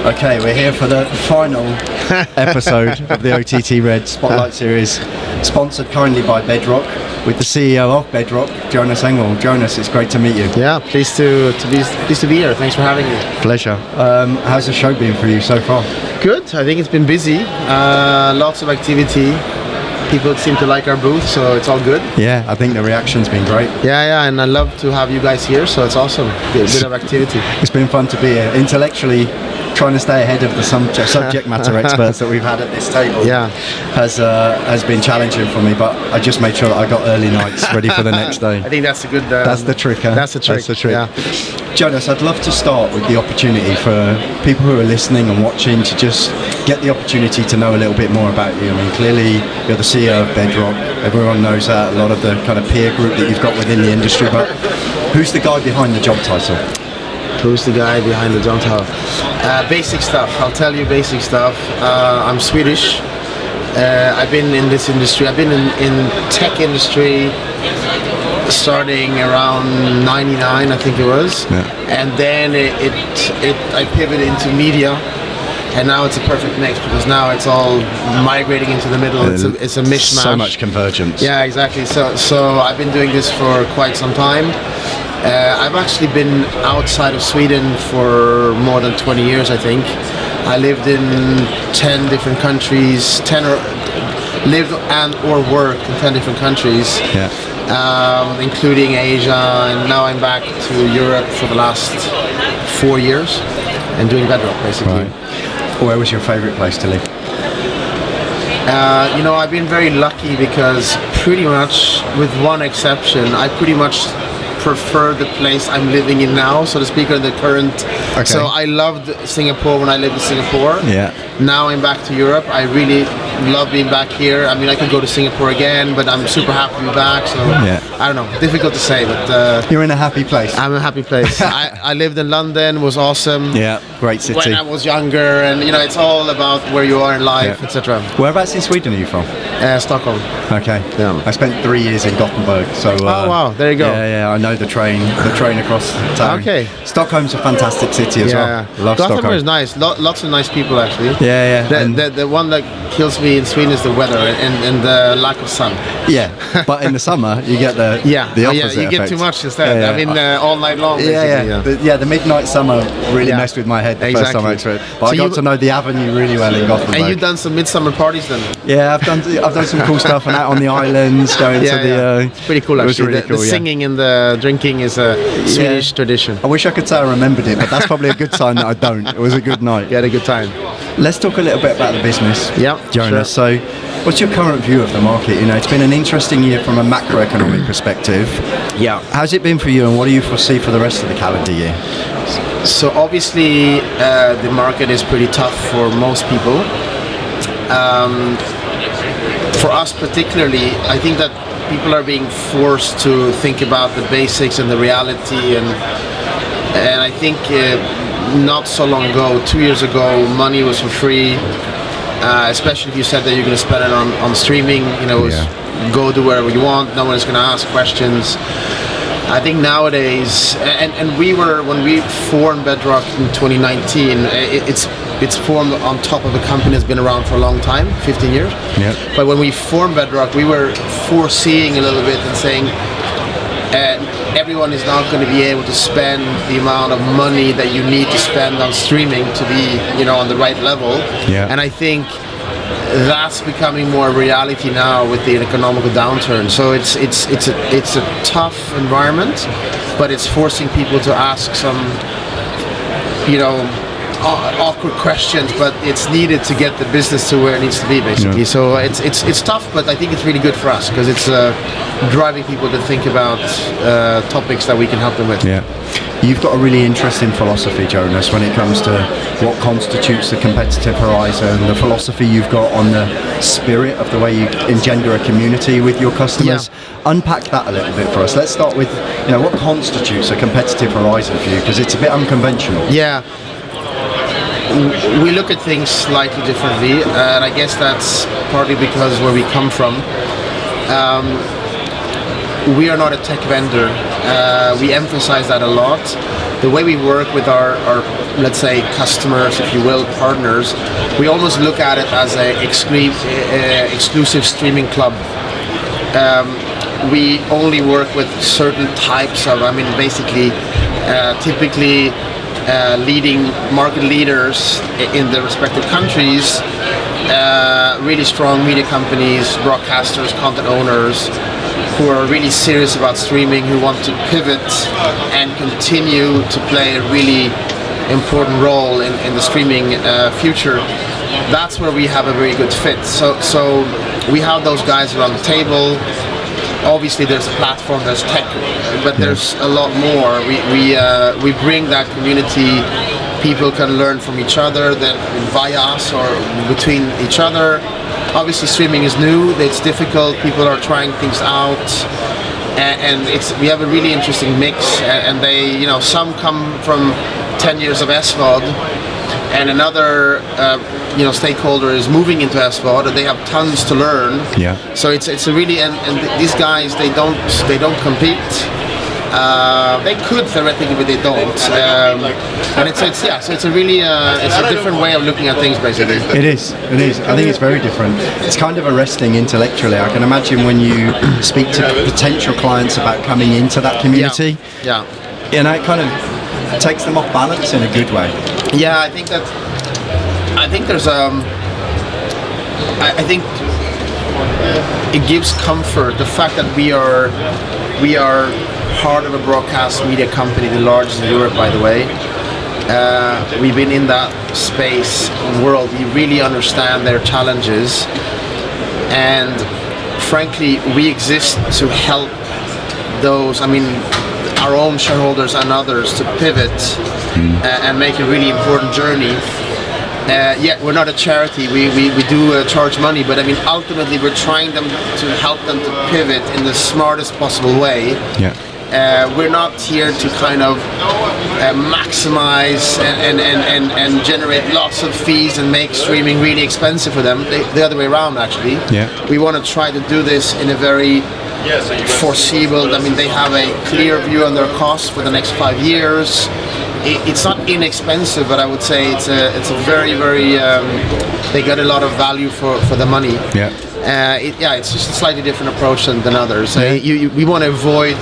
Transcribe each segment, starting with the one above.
Okay, we're here for the final episode of the OTTRED Spotlight Series, sponsored kindly by Bedrock, with the CEO of Bedrock, Jonas Engwall. Jonas, it's great to meet you. Yeah, pleased to be here. Thanks for having me. Pleasure. How's the show been for you so far? Good. I think it's been busy. Lots of activity. People seem to like our booth, so it's all good. Yeah, I think the reaction's been great. Yeah, and I love to have you guys here, so it's awesome. A bit of activity. It's been fun to be here. Intellectually, trying to stay ahead of the subject matter experts that we've had at this table has been challenging for me, but I just made sure that I got early nights ready for the next day. I think that's a good... that's the trick, huh? That's the trick. Yeah. Jonas, I'd love to start with the opportunity for people who are listening and watching to just get the opportunity to know a little bit more about you. I mean, clearly you're the CEO of Bedrock. Everyone knows that, a lot of the kind of peer group that you've got within the industry, but who's the guy behind the job title? Who's the guy behind the job title? Basic stuff. I'll tell you basic stuff. I'm Swedish. I've been in this industry. I've been in tech industry starting around 99, I think it was. Yeah. And then I pivoted into media. And now it's a perfect mix because now it's all migrating into the middle. It's a mishmash. So much convergence. Yeah, exactly. So I've been doing this for quite some time. I've actually been outside of Sweden for more than 20 years, I think. I lived in 10 different countries, lived and or worked in 10 different countries, including Asia, and now I'm back to Europe for the last 4 years and doing Bedrock, basically. Right. Where was your favorite place to live? I've been very lucky because pretty much, with one exception, I pretty much prefer the place I'm living in now, so to speak, or the current. Okay. So I loved Singapore when I lived in Singapore. Yeah. Now I'm back to Europe. I really love being back here. I mean, I could go to Singapore again, but I'm super happy to be back. So I don't know, difficult to say, but you're in a happy place. I'm in a happy place. I lived in London, was awesome. Yeah, great city. When I was younger, and it's all about where you are in life, etc. Whereabouts in Sweden are you from? Stockholm. Okay. Yeah. I spent 3 years in Gothenburg, so. Oh wow, there you go. Yeah, I know the train across town. Okay. Stockholm's a fantastic city as well. Love Stockholm. Gothenburg is nice. Lots of nice people actually. Yeah. The one that kills me in Sweden is the weather and the lack of sun. Yeah, but in the summer you get the opposite you get too much instead. I mean, all night long. The midnight summer really messed with my head the first time I experienced it. But I got to know the avenue really well in Gothenburg. And you've done some midsummer parties then? Yeah, I've done some cool stuff and out on the islands, going to the. It's pretty cool actually. Really the singing and the drinking is a Swedish tradition. I wish I could say I remembered it, but that's probably a good sign that I don't. It was a good night. You had a good time. Let's talk a little bit about the business. Yeah, Jonas. Sure. So, what's your current view of the market? It's been an interesting year from a macroeconomic perspective. Yeah. How's it been for you, and what do you foresee for the rest of the calendar year? So obviously, the market is pretty tough for most people. For us particularly, I think that people are being forced to think about the basics and the reality, and I think not so long ago, 2 years ago, money was for free, especially if you said that you're going to spend it on streaming, go do wherever you want, no one is going to ask questions. I think nowadays, and when we formed Bedrock in 2019, it's formed on top of a company that's been around for a long time, 15 years. Yeah. But when we formed Bedrock, we were foreseeing a little bit and saying everyone is not going to be able to spend the amount of money that you need to spend on streaming to be, on the right level. Yeah. And I think that's becoming more reality now with the economical downturn. So it's a tough environment, but it's forcing people to ask some, awkward questions, but it's needed to get the business to where it needs to be, basically. Yeah. So it's tough, but I think it's really good for us because it's driving people to think about topics that we can help them with. Yeah. You've got a really interesting philosophy, Jonas, when it comes to what constitutes the competitive horizon, the philosophy you've got on the spirit of the way you engender a community with your customers. Yeah. Unpack that a little bit for us. Let's start with, what constitutes a competitive horizon for you, because it's a bit unconventional. Yeah. We look at things slightly differently, and I guess that's partly because where we come from. We are not a tech vendor. We emphasize that a lot. the way we work with our let's say customers, if you will, partners, we almost look at it as a exclusive streaming club. We only work with certain types of, basically, typically leading market leaders in the respective countries, really strong media companies, broadcasters, content owners, who are really serious about streaming, who want to pivot and continue to play a really important role in the streaming future. That's where we have a very good fit. So we have those guys around the table. Obviously there's a platform, there's tech, but there's a lot more. We bring that community. People can learn from each other, then via us or between each other. Obviously streaming is new, it's difficult, people are trying things out, and we have a really interesting mix, and they, some come from 10 years of SVOD, and another stakeholder is moving into SVOD, and they have tons to learn. Yeah. So it's a really, and these guys, they don't compete. They could theoretically, but they don't. And it's a really it's a different way of looking at things, basically. It is. I think it's very different. It's kind of arresting intellectually. I can imagine when you speak to potential clients about coming into that community. Yeah. It kind of takes them off balance in a good way. Yeah, I think there's I think it gives comfort, the fact that we are part of a broadcast media company, the largest in Europe, by the way. We've been in that space world. We really understand their challenges, and frankly, we exist to help those, our own shareholders and others, to pivot and make a really important journey. Yet we're not a charity. We do charge money, but ultimately we're trying to help them to pivot in the smartest possible way. Yeah. We're not here to kind of maximize and generate lots of fees and make streaming really expensive for them. The other way around, actually. Yeah. We want to try to do this in a very foreseeable. They have a clear view on their costs for the next 5 years. It's not inexpensive, but I would say it's a very, very. They get a lot of value for the money. Yeah. It's just a slightly different approach than others. We want to avoid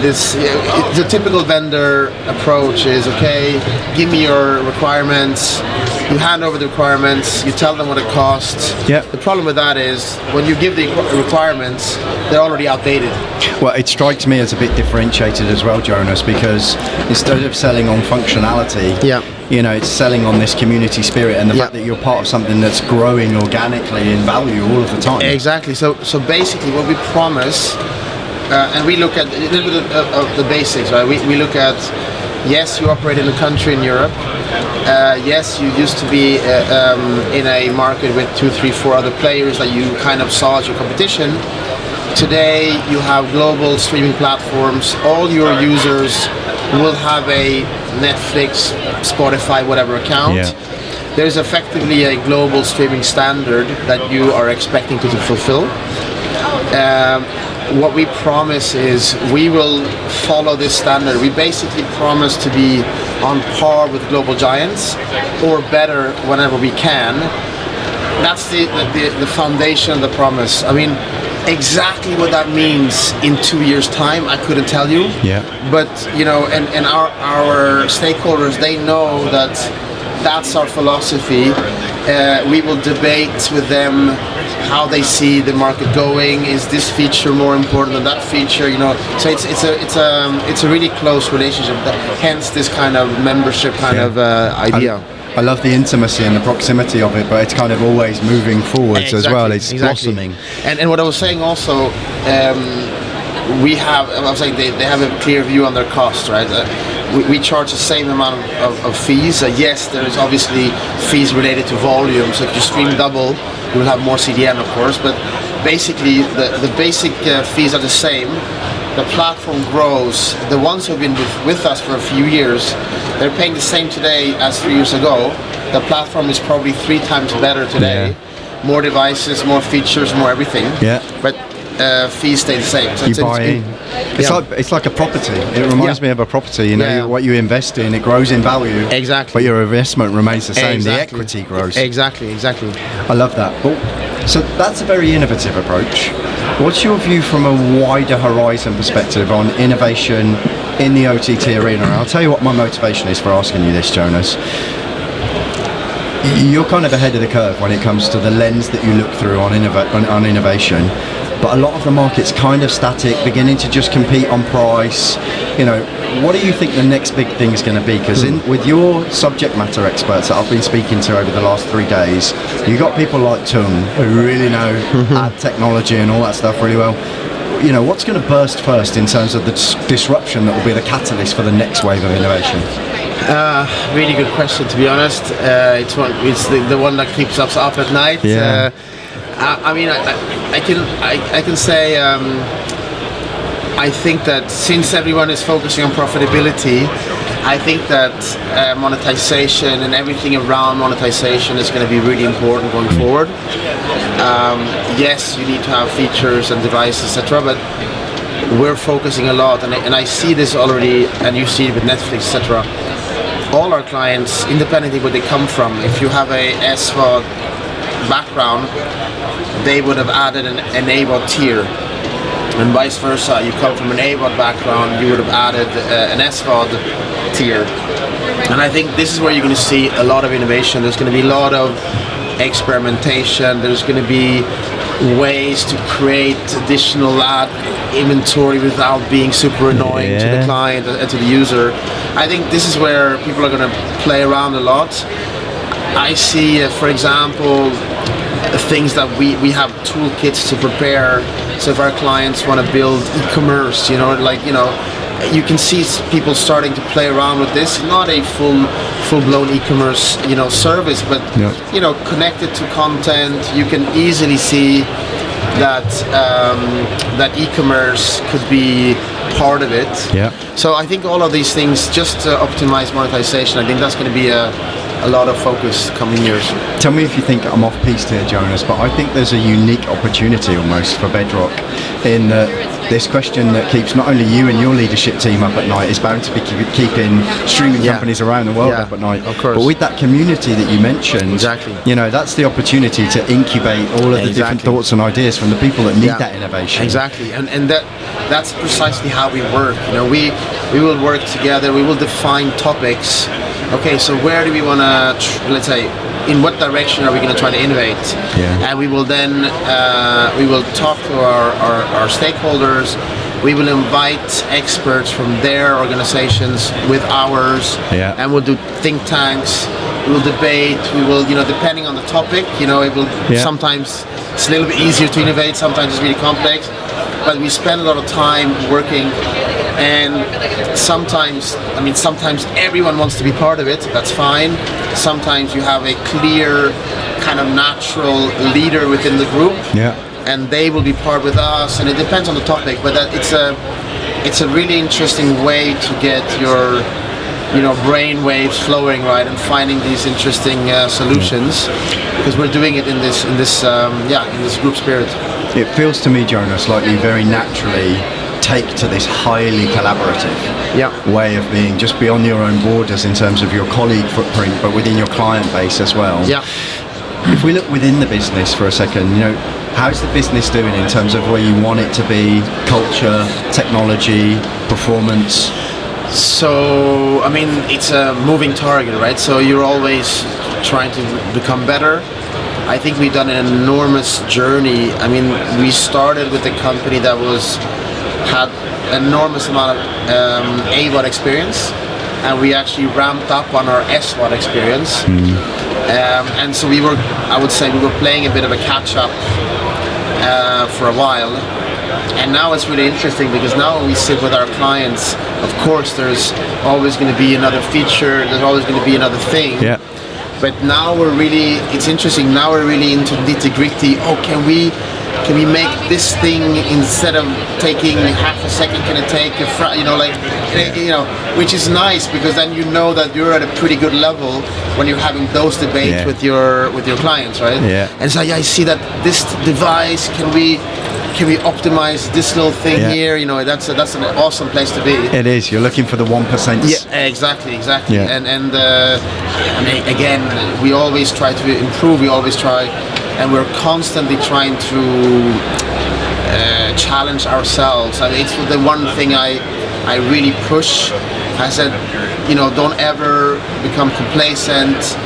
this. The typical vendor approach is, okay, give me your requirements. You hand over the requirements. You tell them what it costs. Yeah. The problem with that is when you give the requirements, they're already outdated. Well, it strikes me as a bit differentiated as well, Jonas, because instead of selling on functionality, it's selling on this community spirit and the fact that you're part of something that's growing organically in value all of the time. Exactly. So basically what we promise, and we look at a little bit of the basics, right? We look at, yes, you operate in a country in Europe. Yes, you used to be in a market with 2, 3, 4 other players that you kind of saw as your competition. Today you have global streaming platforms. All your users will have a Netflix, Spotify, whatever account. Yeah. There's effectively a global streaming standard that you are expecting to fulfill. What we promise is we will follow this standard. We basically promise to be on par with global giants, or better whenever we can. That's the foundation of the promise. Exactly what that means in 2 years' time, I couldn't tell you. Yeah. But and our stakeholders, they know that that's our philosophy. We will debate with them how they see the market going. Is this feature more important than that feature? So it's a really close relationship. Hence this kind of membership idea. I love the intimacy and the proximity of it, but it's kind of always moving forwards as well. It's blossoming. And what I was saying also, they have a clear view on their costs, right? We charge the same amount of fees. Yes, there is obviously fees related to volume. So if you stream double, you will have more CDN, of course. But basically, the basic fees are the same. The platform grows. The ones who have been with us for a few years, they're paying the same today as 3 years ago. The platform is probably 3 times better today. Yeah. More devices, more features, more everything. Yeah. But fees stay the same. So you buy in. It's like a property. It reminds me of a property. You know, what you invest in, it grows in value. Exactly. But your investment remains the same. Exactly. The equity grows. Exactly. I love that. So that's a very innovative approach. What's your view from a wider horizon perspective on innovation in the OTT arena? And I'll tell you what my motivation is for asking you this, Jonas. You're kind of ahead of the curve when it comes to the lens that you look through on innovation, but a lot of the market's kind of static, beginning to just compete on price. You know, what do you think the next big thing is going to be? Because with your subject matter experts that I've been speaking to over the last 3 days, you got people like Tung who really know ad technology and all that stuff really well. You know, what's going to burst first in terms of the disruption that will be the catalyst for the next wave of innovation? Really good question, to be honest. It's the one that keeps us up at night. Yeah. I mean, I can say I think that since everyone is focusing on profitability, I think that monetization and everything around monetization is going to be really important going forward. Yes, you need to have features and devices, etc., but we're focusing a lot, and I see this already, and you see it with Netflix, etc. All our clients, independently where they come from, if you have a SVOD background, they would have added an AVOD tier, and vice versa. You come from an AVOD background, you would have added an SVOD tier. And I think this is where you're going to see a lot of innovation. There's going to be a lot of experimentation. There's going to be ways to create additional ad inventory without being super annoying to the client and to the user. I think this is where people are going to play around a lot. I see, for example, things that we have toolkits to prepare. So if our clients want to build e-commerce, you can see people starting to play around with this. Not a full-blown e-commerce, service, but connected to content. You can easily see that that e-commerce could be part of it. Yeah. So I think all of these things, just to optimize monetization, I think that's going to be a lot of focus coming years. Tell me if you think I'm off piste here, Jonas, but I think there's a unique opportunity almost for Bedrock in this question that keeps not only you and your leadership team up at night, is bound to be keeping streaming companies around the world up at night. Of course. But with that community that you mentioned, that's the opportunity to incubate all of the different thoughts and ideas from the people that need that innovation. Exactly, and that's precisely how we work. We will work together. We will define topics. Okay, so where do we want to, let's say, in what direction are we going to try to innovate? And we will then, we will talk to our stakeholders. We will invite experts from their organizations with ours, and we'll do think tanks. We will debate. We will, depending on the topic, it will sometimes it's a little bit easier to innovate. Sometimes it's really complex, but we spend a lot of time working. And sometimes everyone wants to be part of it. That's fine. Sometimes you have a clear, kind of natural leader within the group, and they will be part with us. And it depends on the topic, but it's a really interesting way to get your, brain waves flowing, right, and finding these interesting solutions, because we're doing it in this group spirit. It feels to me, Jonas, like you very naturally take to this highly collaborative way of being, just beyond your own borders in terms of your colleague footprint, but within your client base as well. If we look within the business for a second, how's the business doing in terms of where you want it to be, culture, technology, performance? So, it's a moving target, right? So you're always trying to become better. I think we've done an enormous journey. We started with a company that had an enormous amount of AVOD experience, and we actually ramped up on our SVOD experience. And so we were playing a bit of a catch-up for a while. And now it's really interesting, because now when we sit with our clients, of course there's always going to be another feature, there's always going to be another thing. But now it's interesting, now we're really into nitty-gritty. Can we make this thing, instead of taking half a second, can it take which is nice, because then that you're at a pretty good level when you're having those debates with your clients, right? And so I see that this device, can we can we optimize this little thing Yeah. here? You know, that's an awesome place to be. It is. You're looking for the 1%. Yeah, exactly. Yeah. And I mean, again, we always try to improve. We always try, and we're constantly trying to challenge ourselves. I mean, it's the one thing I really push. I said, you know, don't ever become complacent.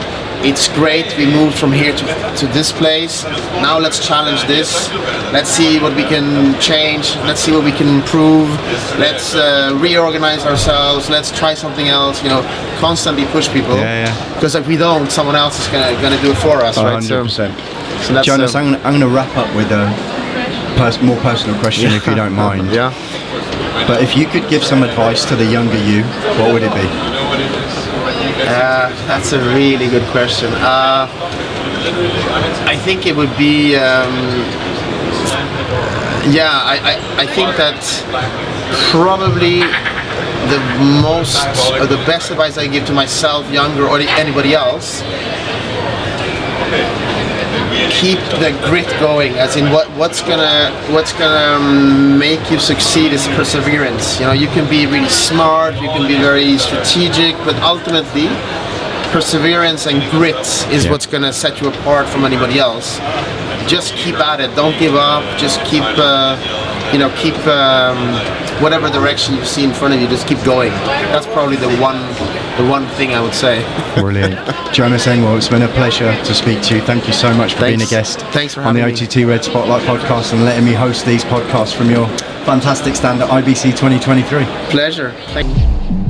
It's great, we moved from here to this place. Now let's challenge this. Let's see what we can change. Let's see what we can improve. Let's reorganize ourselves. Let's try something else. You know, constantly push people. Yeah. Because if we don't, someone else is gonna do it for us, right? 100%. So that's, Jonas, I'm gonna wrap up with a more personal question, if you don't mind. Yeah. But if you could give some advice to the younger you, what would it be? That's a really good question. I think it would be, I think that probably the best advice I give to myself, younger, or anybody else, keep the grit going. As in, what's gonna make you succeed is perseverance. You know, you can be really smart, you can be very strategic, but ultimately, perseverance and grit is what's gonna set you apart from anybody else. Just keep at it. Don't give up. Just keep, whatever direction you see in front of you. Just keep going. That's probably the one thing I would say. Brilliant. Jonas Engwall, it's been a pleasure to speak to you. Thank you so much for being a guest Thanks for on the having me. OTTRED Spotlight podcast and letting me host these podcasts from your fantastic stand at IBC 2023. Pleasure. Thank you.